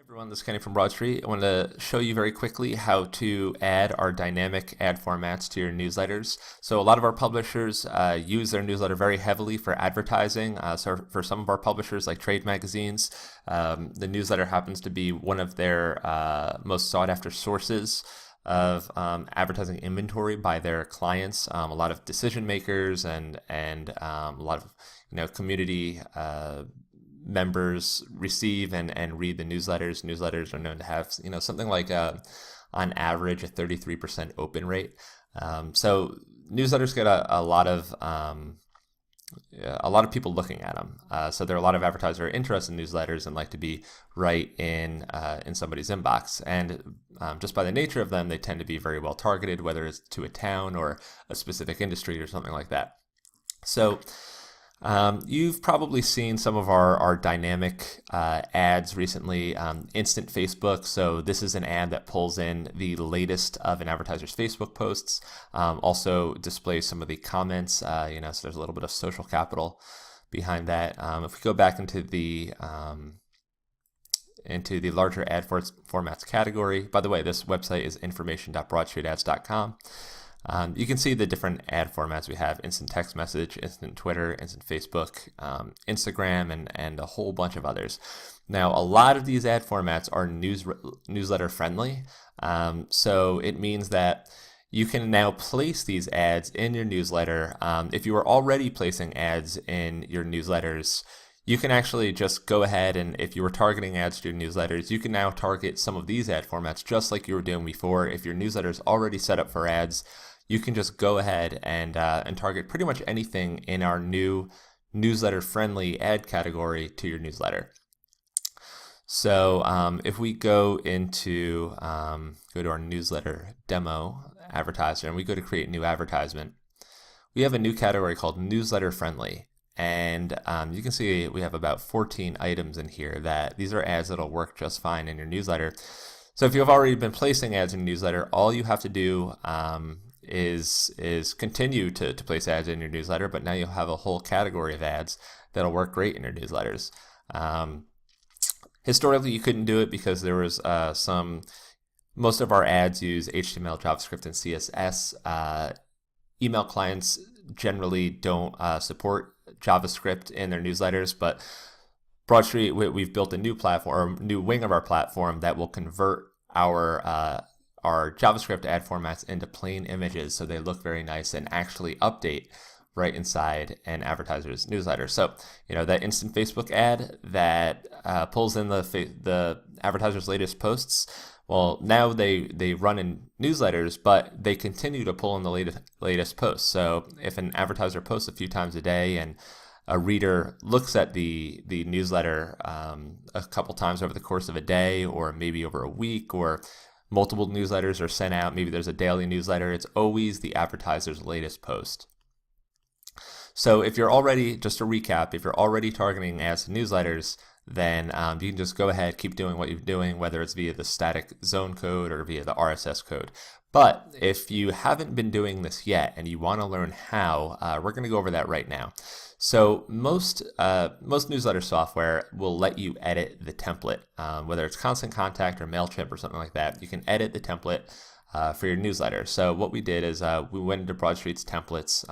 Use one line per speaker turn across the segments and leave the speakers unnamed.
Everyone, this is Kenny from Broadstreet. I want to show you very quickly how to add our dynamic ad formats to your newsletters. So a lot of our publishers use their newsletter very heavily for advertising. So for some of our publishers like trade magazines, the newsletter happens to be one of their most sought after sources of advertising inventory by their clients. A lot of decision makers and a lot of community members receive and read the newsletters. Newsletters are known to have something like on average a 33% open rate. So newsletters get a lot of people looking at them. So there are a lot of advertisers who are interested in newsletters and like to be right in somebody's inbox. And just by the nature of them, they tend to be very well targeted, whether it's to a town or a specific industry or something like that. So you've probably seen some of our dynamic ads recently. Instant Facebook. So this is an ad that pulls in the latest of an advertiser's Facebook posts. Also displays some of the comments. So there's a little bit of social capital behind that. If we go back into the larger ad formats category. By the way, this website is information.broadstreetads.com. You can see the different ad formats we have: instant text message, instant Twitter, instant Facebook, Instagram, and a whole bunch of others. Now, a lot of these ad formats are newsletter friendly. So it means that you can now place these ads in your newsletter. If you are already placing ads in your newsletters, you can actually just go ahead and if you were targeting ads to your newsletters, you can now target some of these ad formats just like you were doing before. If your newsletter is already set up for ads, you can just go ahead and target pretty much anything in our new newsletter-friendly ad category to your newsletter. So if we go to our newsletter demo advertiser and we go to create new advertisement, we have a new category called newsletter-friendly. And you can see we have about 14 items in here that these are ads that'll work just fine in your newsletter. So if you've already been placing ads in your newsletter, all you have to do is continue to place ads in your newsletter, but now you'll have a whole category of ads that'll work great in your newsletters. Historically, you couldn't do it because there was most of our ads use HTML, JavaScript, and CSS. Email clients generally don't support JavaScript in their newsletters, but Broadstreet, we've built a new platform, or new wing of our platform that will convert our JavaScript ad formats into plain images so they look very nice and actually update right inside an advertiser's newsletter. So, that instant Facebook ad that pulls in the advertiser's latest posts, well, now they run in newsletters, but they continue to pull in the latest posts. So if an advertiser posts a few times a day and a reader looks at the newsletter a couple times over the course of a day, or maybe over a week, or multiple newsletters are sent out, maybe there's a daily newsletter, it's always the advertiser's latest post. So if you're already, just to recap, if you're already targeting ads to newsletters, then you can just go ahead, keep doing what you're doing, whether it's via the static zone code or via the RSS code. But if you haven't been doing this yet and you want to learn how, we're going to go over that right now. So most newsletter software will let you edit the template, whether it's Constant Contact or MailChimp or something like that. You can edit the template for your newsletter. So what we did is we went into Broadstreet's templates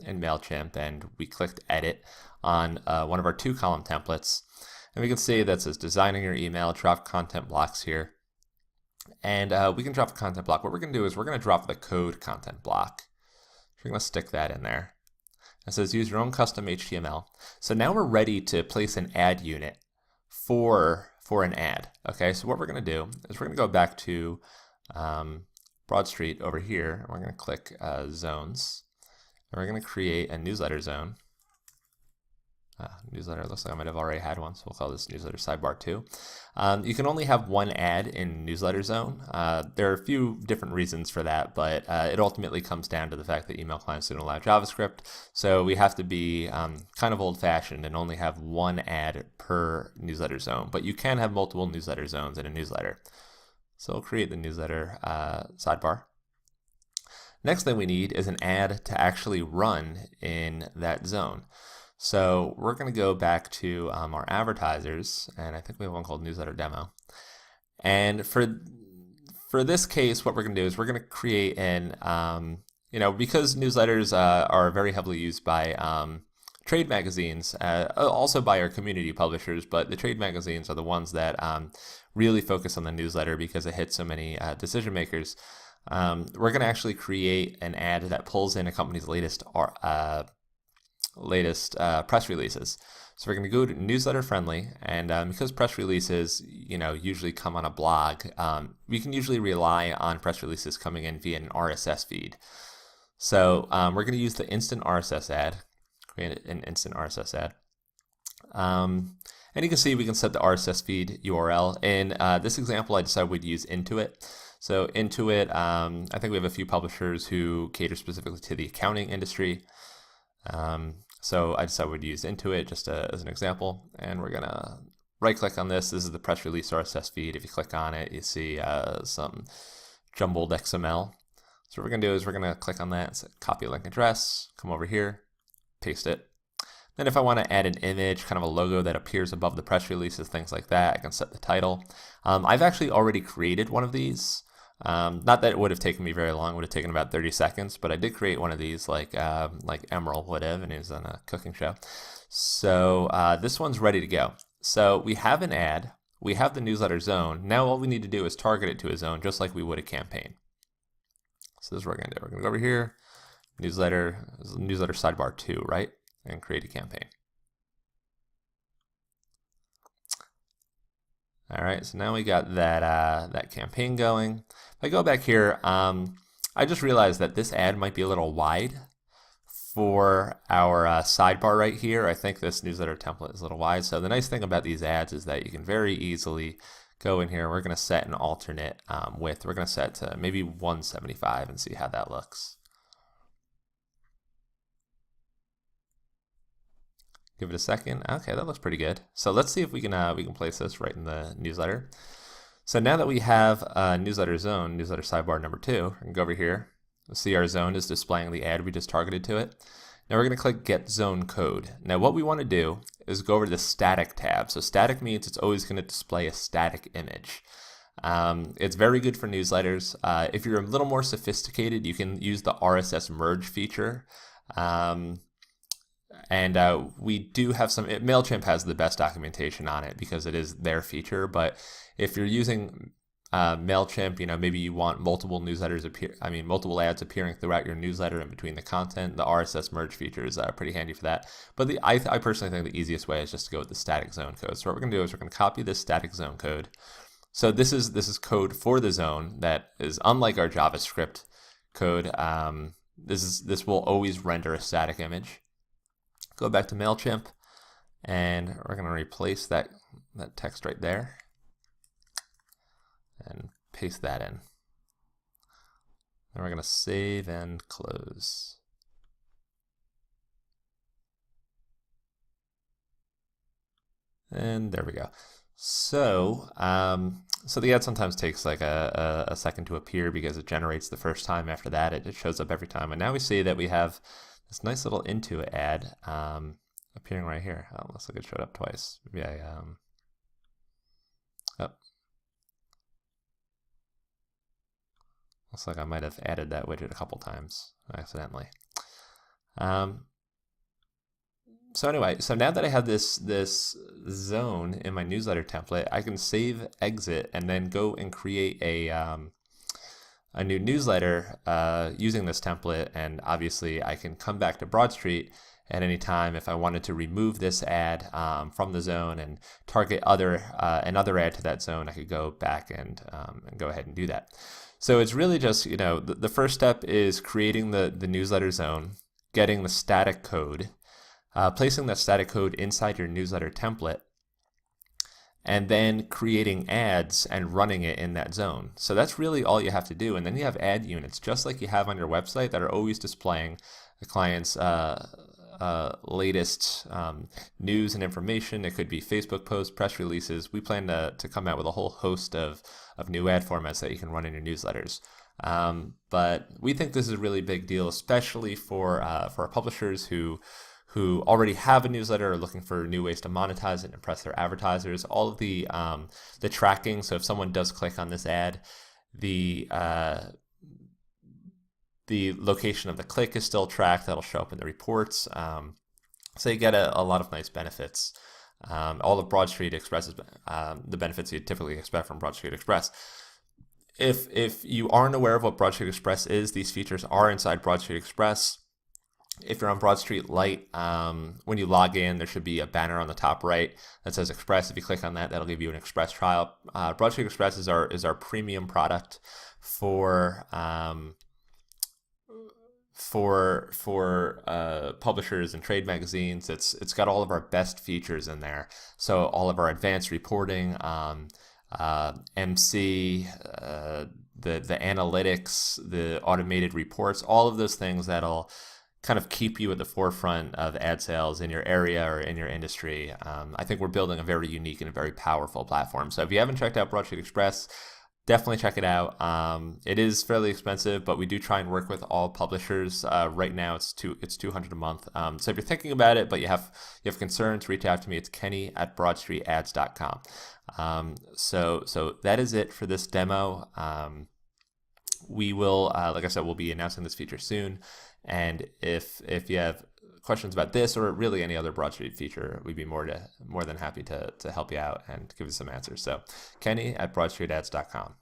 in MailChimp and we clicked edit on one of our 2-column templates. And we can see that says designing your email, drop content blocks here. And we can drop a content block. What we're going to do is we're going to drop the code content block. So we're going to stick that in there. It says use your own custom HTML. So now we're ready to place an ad unit for an ad. Okay, so what we're going to do is we're going to go back to Broadstreet over here. We're going to click zones. And we're going to create a newsletter zone. Newsletter, looks like I might have already had one, so we'll call this newsletter sidebar 2. You can only have one ad in newsletter zone. There are a few different reasons for that, but it ultimately comes down to the fact that email clients don't allow JavaScript, so we have to be kind of old-fashioned and only have one ad per newsletter zone, but you can have multiple newsletter zones in a newsletter. So we'll create the newsletter sidebar. Next thing we need is an ad to actually run in that zone. So we're going to go back to our advertisers, and I think we have one called Newsletter Demo. And for this case, what we're going to do is we're going to create an, because newsletters are very heavily used by trade magazines, also by our community publishers, but the trade magazines are the ones that really focus on the newsletter because it hits so many decision makers. We're going to actually create an ad that pulls in a company's latest press releases. So we're going to go to newsletter friendly, and because press releases, usually come on a blog, we can usually rely on press releases coming in via an RSS feed. So we're going to use the instant RSS ad, create an instant RSS ad. And you can see we can set the RSS feed URL. In this example, I decided we'd use Intuit. So Intuit, I think we have a few publishers who cater specifically to the accounting industry. So I decided we'd use Intuit just as an example. And we're going to right click on this. This is the press release RSS feed. If you click on it, you see some jumbled XML. So what we're going to do is we're going to click on that, so copy link address, come over here, paste it. Then if I want to add an image, kind of a logo that appears above the press releases, things like that, I can set the title. I've actually already created one of these. Not that it would have taken me very long, it would have taken about 30 seconds, but I did create one of these like Emerald would have, and he was on a cooking show. So this one's ready to go. So we have an ad, we have the newsletter zone. Now all we need to do is target it to a zone just like we would a campaign. So this is what we're going to do. We're going to go over here, newsletter sidebar 2, right? And create a campaign. All right, so now we got that campaign going. If I go back here, I just realized that this ad might be a little wide for our sidebar right here. I think this newsletter template is a little wide. So the nice thing about these ads is that you can very easily go in here. We're going to set an alternate width. We're going to set to maybe 175 and see how that looks. Give it a second. Okay, that looks pretty good. So let's see if we can place this right in the newsletter. So now that we have a newsletter zone, newsletter sidebar number 2, I can go over here. You'll see our zone is displaying the ad we just targeted to it. Now we're going to click Get Zone Code. Now what we want to do is go over to the Static tab. So static means it's always going to display a static image. It's very good for newsletters. If you're a little more sophisticated, you can use the RSS Merge feature. And we do have some, MailChimp has the best documentation on it because it is their feature. But if you're using MailChimp, maybe you want multiple multiple ads appearing throughout your newsletter and between the content, the RSS Merge feature is pretty handy for that. But I personally think the easiest way is just to go with the static zone code. So what we're going to do is we're going to copy this static zone code. So this is code for the zone that is unlike our JavaScript code. This will always render a static image. Go back to MailChimp, and we're going to replace that text right there and paste that in. Then we're going to save and close. And there we go. So, so the ad sometimes takes like a second to appear because it generates the first time. After that, it shows up every time. And now we see that we have this nice little Intuit ad appearing right here. Oh, looks like it showed up twice. Maybe looks like I might have added that widget a couple times accidentally. So anyway, so now that I have this zone in my newsletter template, I can save, exit, and then go and create a new newsletter using this template. And obviously I can come back to Broadstreet at any time if I wanted to remove this ad from the zone and target another ad to that zone. I could go back and go ahead and do that. So it's really just, the first step is creating the newsletter zone, getting the static code, placing that static code inside your newsletter template, and then creating ads and running it in that zone. So that's really all you have to do. And then you have ad units, just like you have on your website, that are always displaying the client's latest news and information. It could be Facebook posts, press releases. We plan to come out with a whole host of new ad formats that you can run in your newsletters. But we think this is a really big deal, especially for our publishers who who already have a newsletter are looking for new ways to monetize it and impress their advertisers. All of the tracking. So if someone does click on this ad, the location of the click is still tracked. That'll show up in the reports. So you get a lot of nice benefits. All of Broadstreet Express, the benefits you typically expect from Broadstreet Express. If you aren't aware of what Broadstreet Express is, these features are inside Broadstreet Express. If you're on Broadstreet Lite, when you log in, there should be a banner on the top right that says Express. If you click on that, that'll give you an Express trial. Broadstreet Express is our premium product for publishers and trade magazines. It's got all of our best features in there. So all of our advanced reporting, MC, the analytics, the automated reports, all of those things that'll kind of keep you at the forefront of ad sales in your area or in your industry. I think we're building a very unique and a very powerful platform. So if you haven't checked out Broadstreet Express, definitely check it out. It is fairly expensive, but we do try and work with all publishers. Right now, it's $200 a month. So if you're thinking about it, but you have concerns, reach out to me. It's kenny@broadstreetads.com. So that is it for this demo. We will, like I said, we'll be announcing this feature soon. And if you have questions about this or really any other Broadstreet feature, we'd be more than happy to help you out and give you some answers. So kenny@broadstreetads.com.